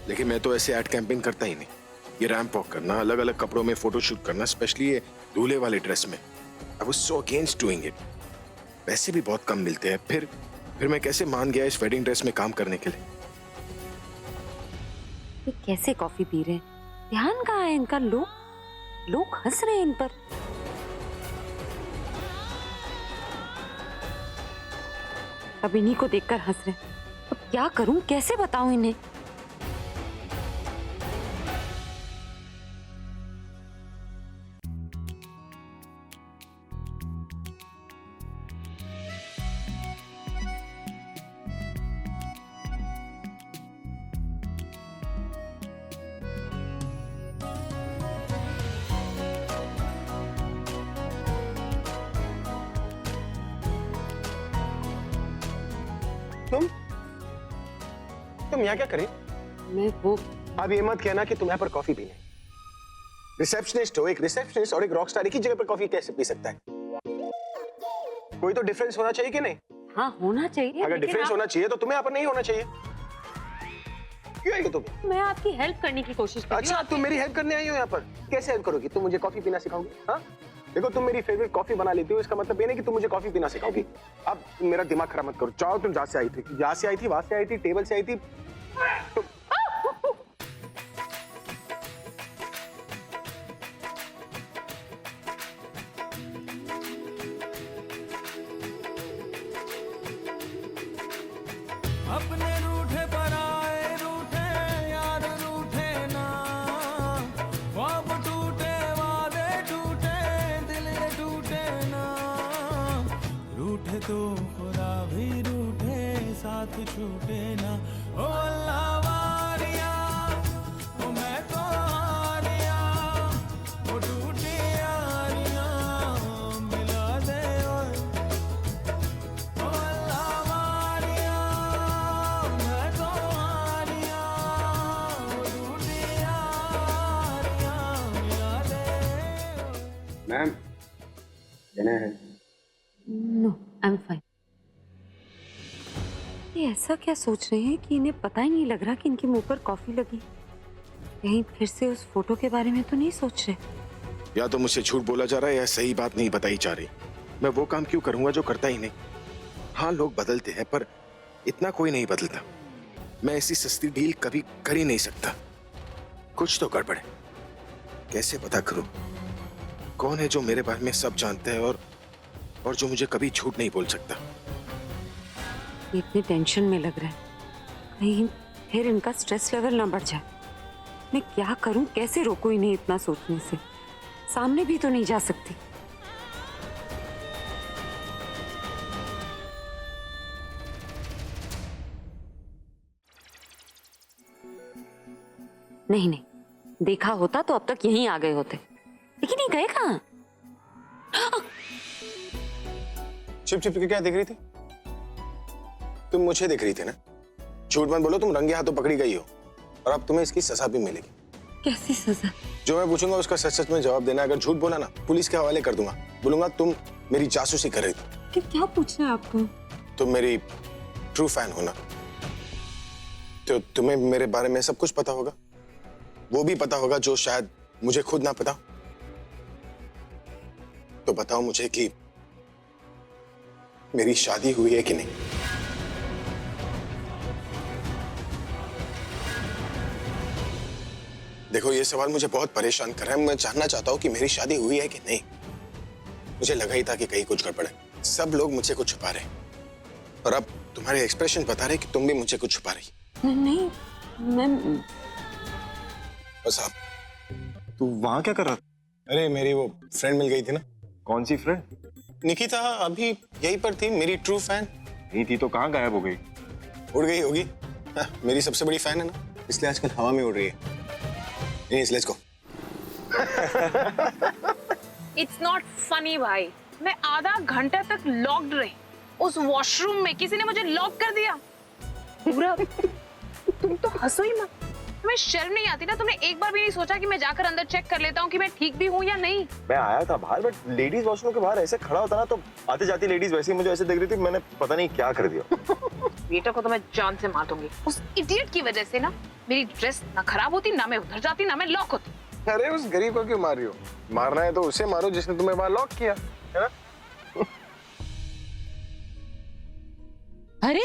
लेकिन मैं तो ऐसे एड कैंपेन करता ही नहीं। ये रैंप वॉक करना, अलग अलग कपड़ों में फोटो शूट करना, स्पेशली ये दूल्हे वाले ड्रेस में, I was so against doing it. पैसे भी बहुत कम मिलते हैं। फिर मैं कैसे मान गया इस वेडिंग ड्रेस में काम करने के लिए। ये कैसे कॉफी पी रहे हैं? ध्यान कहाँ है इनका? लोग हंस रहे हैं इन पर। अब इन्हीं को देखकर हंस रहे हैं। अब क्या करूं, कैसे बताऊं इन्हें? तुम यहाँ क्या करें? मैं वो अब ये मत कहना कि तुम यहाँ पर कॉफी पीने। रिसेप्शनिस्ट हो, एक रिसेप्शनिस्ट और एक रॉकस्टार एक ही जगह पर कॉफी कैसे पी सकता है? कोई तो डिफरेंस होना चाहिए कि नहीं? हाँ होना चाहिए। अगर डिफरेंस होना चाहिए तो तुम्हें यहाँ पर नहीं होना चाहिए। क्यों आई हो तुम? मैं आपकी हेल्प करने की कोशिश कर रही हूँ। अच्छा, तुम मेरी हेल्प करने आई हो यहाँ पर? कैसे हेल्प करोगी? तुम मुझे कॉफी पीना सिखाओगी? हाँ, देखो तुम मेरी फेवरेट कॉफी बना लेती हो, इसका मतलब ये नहीं कि तुम मुझे कॉफी पीना सिखाओगी। अब तुम मेरा दिमाग खराब मत करो। चाहो तुम जहाँ से आई थी, यहाँ से आई थी, वहां से आई थी, टेबल से आई थी। अपने रूठे पर आए रूठे यार रूठे ना, ख्वाब टूटे वादे टूटे दिल ये टूटे ना, रूठे तो खुदा भी रूठे साथ छूटे ना। ओ अल्लाह वारिया, ओ मैं तो हारिया, ओ टूटी यारियां मिला दे ओए। ओ अल्लाह वारिया, मैं तो हारिया, ओ टूटी यारियां मिला दे ओए। मैम, डिनर है। No, I am fine. ये ऐसा क्या सोच रहे हैं कि इन्हें पता ही नहीं लग रहा कि इनके मुंह पर कॉफी लगी? कहीं फिर से उस फोटो के बारे में तो नहीं सोच रहे? या तो मुझसे झूठ बोला जा रहा है या सही बात नहीं बताई जा रही। मैं वो काम क्यों करूंगा जो करता ही नहीं। हाँ, लोग बदलते हैं पर इतना कोई नहीं बदलता। मैं ऐसी सस्ती डील कभी कर ही नहीं सकता। कुछ तो गड़बड़ है। कैसे पता करूं कौन है जो मेरे बारे में सब जानता है और जो मुझे कभी झूठ नहीं बोल सकता। ये इतने टेंशन में लग रहा है, कहीं फिर इनका स्ट्रेस लेवल ना बढ़ जाए। मैं क्या करूं, कैसे रोकूं इन्हें इतना सोचने से? सामने भी तो नहीं जा सकती। नहीं, देखा होता तो अब तक यहीं आ गए होते, लेकिन ये गए कहाँ? छिप छिप के क्या देख रही थी? तुम मुझे देख रही थी ना? झूठ मत बोलो, तुम रंगे हाथों पकड़ी गई हो और अब तुम्हें इसकी सजा भी मिलेगी। कैसी सजा? जो मैं पूछूंगा उसका सच सच में जवाब देना। अगर झूठ बोला ना, पुलिस के हवाले कर दूंगा। बोलूंगा तुम मेरी जासूसी कर रही थी। क्या पूछना है आपको? तुम मेरी ट्रू फैन हो ना, तो तुम्हें मेरे बारे में सब कुछ पता होगा। वो भी पता होगा जो शायद मुझे खुद ना पता। तो बताओ मुझे कि मेरी शादी हुई है कि नहीं? देखो, ये सवाल मुझे बहुत परेशान कर रहा है। मैं जानना चाहता हूँ कि मेरी शादी हुई है कि नहीं। मुझे लगा ही था कि कहीं कुछ गड़बड़ है। सब लोग मुझसे कुछ छुपा रहे हैं और अब तुम्हारे एक्सप्रेशन बता रहे कि तुम भी मुझे कुछ छुपा रही। नहीं, मैं बस आप। तू वहां क्या कर रहा था? अरे, मेरी वो फ्रेंड मिल गई थी ना। कौन सी फ्रेंड? निकिता अभी यहीं पर थी, मेरी ट्रू फैन। नहीं थी तो कहाँ गायब हो गई? उड़ गई होगी। हाँ, मेरी सबसे बड़ी फैन है ना, इसलिए आजकल हवा में उड़ रही है। Let's go. It's not funny भाई। मैं आधा घंटा तक लॉक्ड रही उस वॉशरूम में। किसी ने मुझे लॉक कर दिया पूरा। तुम तो हंसो ही मत। तुम्हें शर्म नहीं आती ना? तुमने एक बार भी नहीं सोचा कि मैं जाकर अंदर चेक कर लेता हूँ कि मैं ठीक भी हूँ या नहीं? मैं आया था बाहर, बट लेडीज वॉशरूम के बाहर ऐसे खड़ा होता ना तो आती जाती लेडीज वैसे ही मुझे ऐसे देख रही थी। मैंने पता नहीं क्या कर दिया। बेटा को तो मैं जान से मार दूंगी उस इडियट की वजह से ना। मेरी ड्रेस ना खराब होती, ना मैं उधर जाती, ना मैं लॉक होती। अरे उस गरीब को क्यों मार रही हो? मारना है तो उसे मारो जिसने तुम्हें वहां लॉक किया, है ना? अरे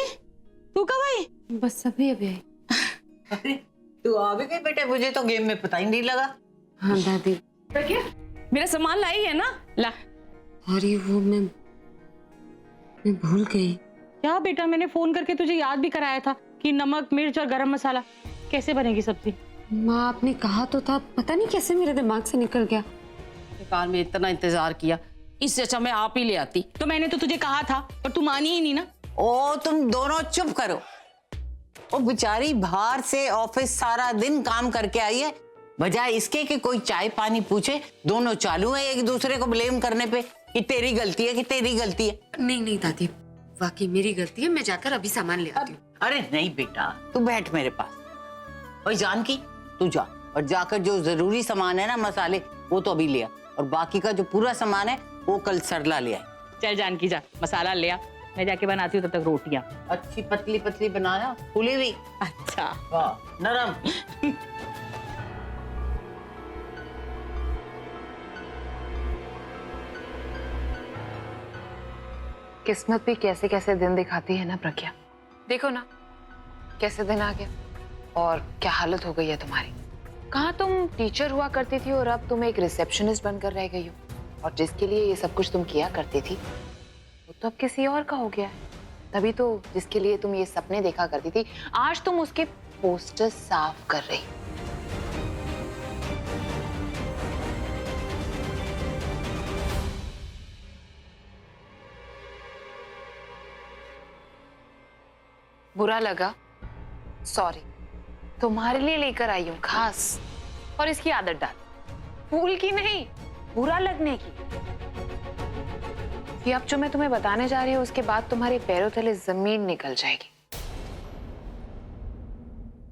तू कब आई? बस अभी अभी आई। अरे तू आ भी गई बेटे, मुझे तो गेम में पता ही नहीं लगा। हाँ दादी। मेरा सामान लाई है ना? ला। अरे वो मैं भूल गई। क्या बेटा, मैंने फोन करके तुझे याद भी कराया था कि नमक, मिर्च और गरम मसाला। कैसे बनेगी सब्जी? माँ आपने कहा तो था, पता नहीं कैसे मेरे दिमाग से निकल गया। बेकार में इतना इंतजार किया, इससे अच्छा मैं आप ही ले आती। तो मैंने तो तुझे कहा था, पर तू मानी ही नहीं ना। ओ तुम दोनों चुप करो। वो बेचारी बाहर से ऑफिस सारा दिन काम करके आई है, बजाय इसके कि कोई चाय पानी पूछे दोनों चालू है एक दूसरे को ब्लेम करने पे कि तेरी गलती है, कि तेरी गलती है। नहीं नहीं दादी, वाकई मेरी गलती है। मैं जाकर अभी सामान ले आती हूँ। अरे नहीं बेटा, तू बैठ मेरे पास। और जानकी तू जा और जाकर जो जरूरी सामान है ना, मसाले, वो तो अभी ले आ, और बाकी का जो पूरा सामान है वो कल सरला ले आए। चल जानकी जा, मसाला ले आ, मैं जाके बनाती हूँ तब तक रोटियां। अच्छी पतली पतली बनाना, फूली हुई। अच्छा वाह नरम। किस्मत भी कैसे कैसे दिन दिखाती है ना प्रज्ञा। देखो ना कैसे दिन आ गया और क्या हालत हो गई है तुम्हारी। कहाँ तुम टीचर हुआ करती थी और अब तुम एक रिसेप्शनिस्ट बनकर रह गई हो, और जिसके लिए ये सब कुछ तुम किया करती थी वो तो अब किसी और का हो गया है। तभी तो जिसके लिए तुम ये सपने देखा करती थी, आज तुम उसके पोस्टर साफ कर रही। बुरा लगा, सॉरी। तुम्हारे लिए लेकर आई हूं खास, और इसकी आदत डाल, फूल की नहीं, बुरा लगने की। ये अब जो मैं तुम्हें बताने जा रही हूँ उसके बाद तुम्हारे पैरों तले जमीन निकल जाएगी।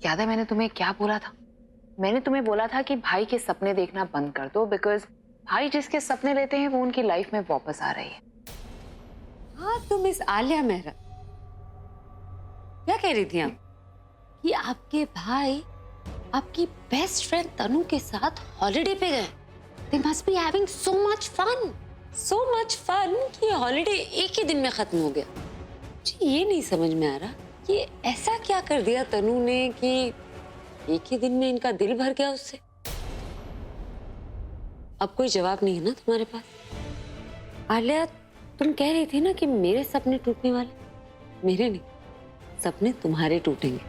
याद है मैंने तुम्हें क्या बोला था? मैंने तुम्हें बोला था कि भाई के सपने देखना बंद कर दो, बिकॉज भाई जिसके सपने लेते हैं वो उनकी लाइफ में वापस आ रही है। हाँ तो मिस आलिया मेहरा, क्या कह रही थी आप? कि आपके भाई आपकी बेस्ट फ्रेंड तनु के साथ हॉलिडे पे गए। They must be having so much fun कि हॉलिडे एक ही दिन में खत्म हो गया। मुझे ये नहीं समझ में आ रहा कि ऐसा क्या कर दिया तनु ने कि एक ही दिन में इनका दिल भर गया उससे। अब कोई जवाब नहीं है ना तुम्हारे पास? आलिया, तुम कह रही थी ना कि मेरे सपने टूटने वाले। मेरे नहीं, सपने तुम्हारे टूटेंगे,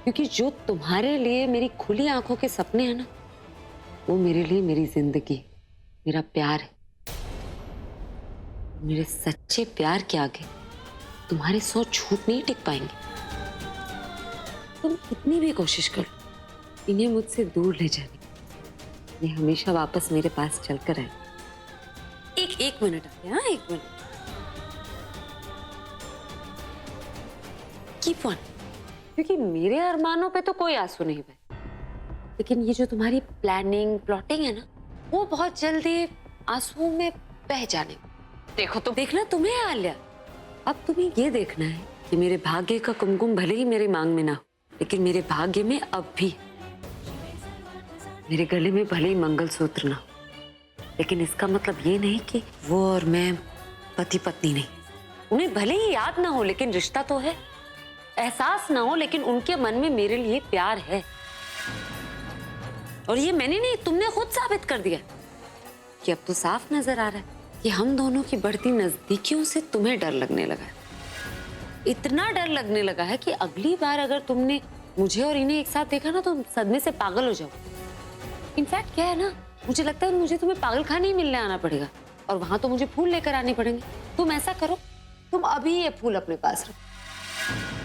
क्योंकि जो तुम्हारे लिए मेरी खुली आंखों के सपने हैं ना, वो मेरे लिए मेरी जिंदगी, मेरा प्यार है। मेरे सच्चे प्यार के आगे तुम्हारे 100 झूठ नहीं टिक पाएंगे। तुम कितनी भी कोशिश करो इन्हें मुझसे दूर ले जाने की, ये हमेशा वापस मेरे पास चलकर आए। एक मिनट आगे, हाँ 1 मिनट। कीप ऑन, क्योंकि मेरे अरमानों पे तो कोई आंसू नहीं बहे, लेकिन ये जो तुम्हारी प्लानिंग प्लॉटिंग है ना, वो बहुत जल्दी आंसुओं में बह जाने। देखो तो देखना तुम्हें आलिया, अब तुम्हें ये देखना है कि मेरे भाग्य का कुमकुम भले ही मेरी मांग में ना हो, लेकिन मेरे भाग्य में अब भी, मेरे गले में भले ही मंगलसूत्र ना हो, लेकिन इसका मतलब ये नहीं कि वो और मैं पति पत्नी नहीं। उन्हें भले ही याद ना हो लेकिन रिश्ता तो है, एहसास ना हो लेकिन उनके मन में मेरे लिए प्यार है। और ये मैंने नहीं, तुमने खुद साबित कर दिया कि अब तो साफ नजर आ रहा है कि हम दोनों की बढ़ती नजदीकियों से तुम्हें डर लगने लगा है। इतना डर लगने लगा है कि अगली बार अगर तुमने मुझे और इन्हें एक साथ देखा ना तो सदमे से पागल हो जाओ। इनफैक्ट क्या है ना, मुझे लगता है मुझे तुम्हें पागल खाने ही मिलने आना पड़ेगा, और वहां तो मुझे फूल लेकर आने पड़ेंगे। तुम ऐसा करो, तुम अभी ये फूल अपने पास रखो।